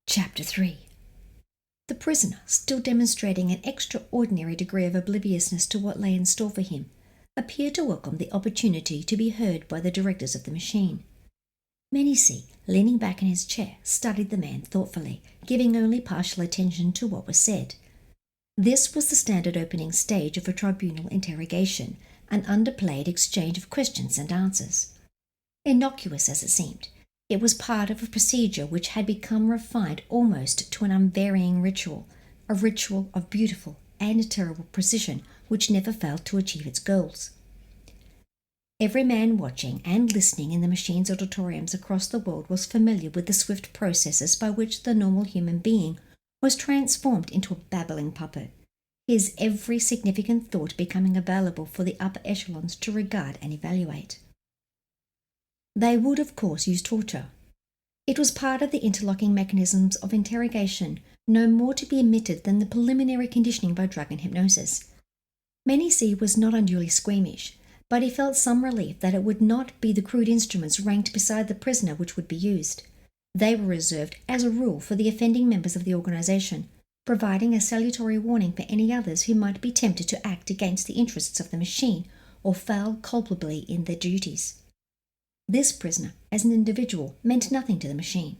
Chapter 3. The prisoner, still demonstrating an extraordinary degree of obliviousness to what lay in store for him, appeared to welcome the opportunity to be heard by the directors of the machine. Menisi, leaning back in his chair, studied the man thoughtfully, giving only partial attention to what was said. This was the standard opening stage of a tribunal interrogation, an underplayed exchange of questions and answers. Innocuous as it seemed, it was part of a procedure which had become refined almost to an unvarying ritual, a ritual of beautiful and terrible precision which never failed to achieve its goals. Every man watching and listening in the machine's auditoriums across the world was familiar with the swift processes by which the normal human being was transformed into a babbling puppet, his every significant thought becoming available for the upper echelons to regard and evaluate. They would, of course, use torture. It was part of the interlocking mechanisms of interrogation, no more to be omitted than the preliminary conditioning by drug and hypnosis. Menisi was not unduly squeamish, but he felt some relief that it would not be the crude instruments ranked beside the prisoner which would be used. They were reserved, as a rule, for the offending members of the organization, providing a salutary warning for any others who might be tempted to act against the interests of the machine or fail culpably in their duties. This prisoner, as an individual, meant nothing to the machine.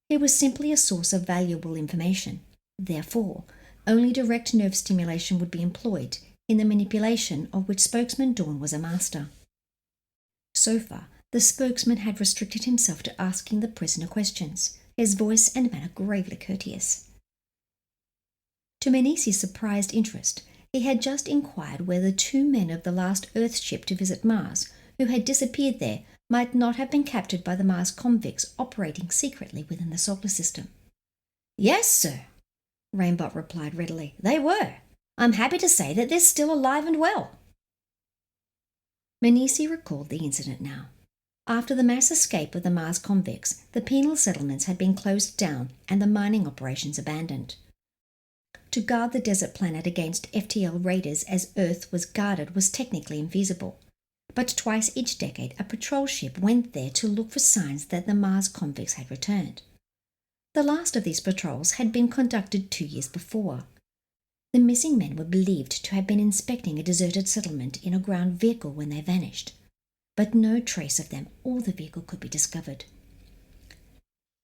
He was simply a source of valuable information. Therefore, only direct nerve stimulation would be employed, in the manipulation of which spokesman Dawn was a master. So far, the spokesman had restricted himself to asking the prisoner questions, his voice and manner gravely courteous. To Menisi's surprised interest, he had just inquired whether 2 men of the last Earth ship to visit Mars, who had disappeared there, might not have been captured by the Mars convicts operating secretly within the solar system. "Yes, sir," Rainbow replied readily. "They were. I'm happy to say that they're still alive and well." Menisi recalled the incident now. After the mass escape of the Mars convicts, the penal settlements had been closed down and the mining operations abandoned. To guard the desert planet against FTL raiders as Earth was guarded was technically infeasible. But twice each decade a patrol ship went there to look for signs that the Mars convicts had returned. The last of these patrols had been conducted 2 years before. The missing men were believed to have been inspecting a deserted settlement in a ground vehicle when they vanished, but no trace of them or the vehicle could be discovered.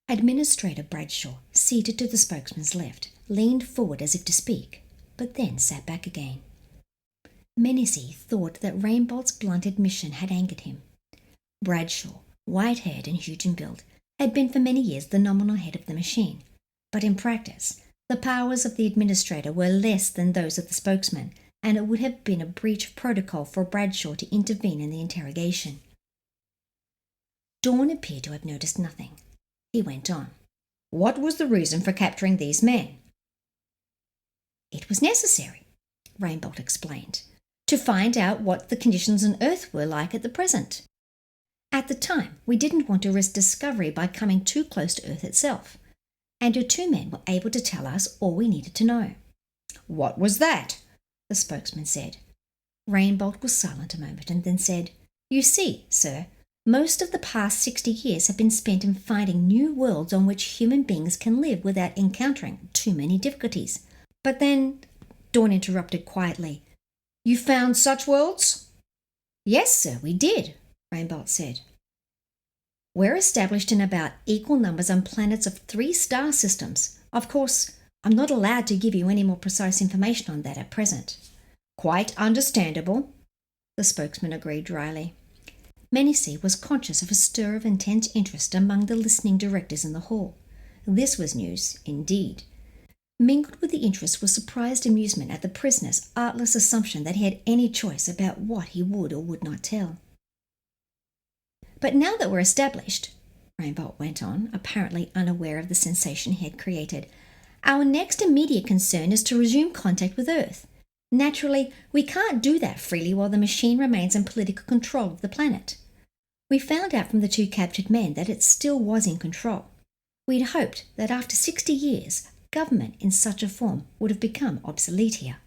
Administrator Bradshaw, seated to the spokesman's left, leaned forward as if to speak, but then sat back again. Menisi thought that Rainbolt's blunt admission had angered him. Bradshaw, white-haired and huge in build, had been for many years the nominal head of the machine, but in practice, the powers of the administrator were less than those of the spokesman, and it would have been a breach of protocol for Bradshaw to intervene in the interrogation. Dawn appeared to have noticed nothing. He went on. "What was the reason for capturing these men?" "It was necessary," Rainbolt explained, "to find out what the conditions on Earth were like at the present. At the time, we didn't want to risk discovery by coming too close to Earth itself, and your 2 men were able to tell us all we needed to know." "What was that?" the spokesman said. Rainbolt was silent a moment and then said, "You see, sir, most of the past 60 years have been spent in finding new worlds on which human beings can live without encountering too many difficulties. But then," Dawn interrupted quietly, "you found such worlds?" "Yes, sir, we did," Rainbolt said. "We're established in about equal numbers on planets of 3 star systems. Of course, I'm not allowed to give you any more precise information on that at present." "Quite understandable," the spokesman agreed dryly. Menisi was conscious of a stir of intense interest among the listening directors in the hall. This was news, indeed. Mingled with the interest was surprised amusement at the prisoner's artless assumption that he had any choice about what he would or would not tell. "But now that we're established," Rainbolt went on, apparently unaware of the sensation he had created, "our next immediate concern is to resume contact with Earth. Naturally, we can't do that freely while the machine remains in political control of the planet. We found out from the 2 captured men that it still was in control. We'd hoped that after 60 years, government in such a form would have become obsolete here."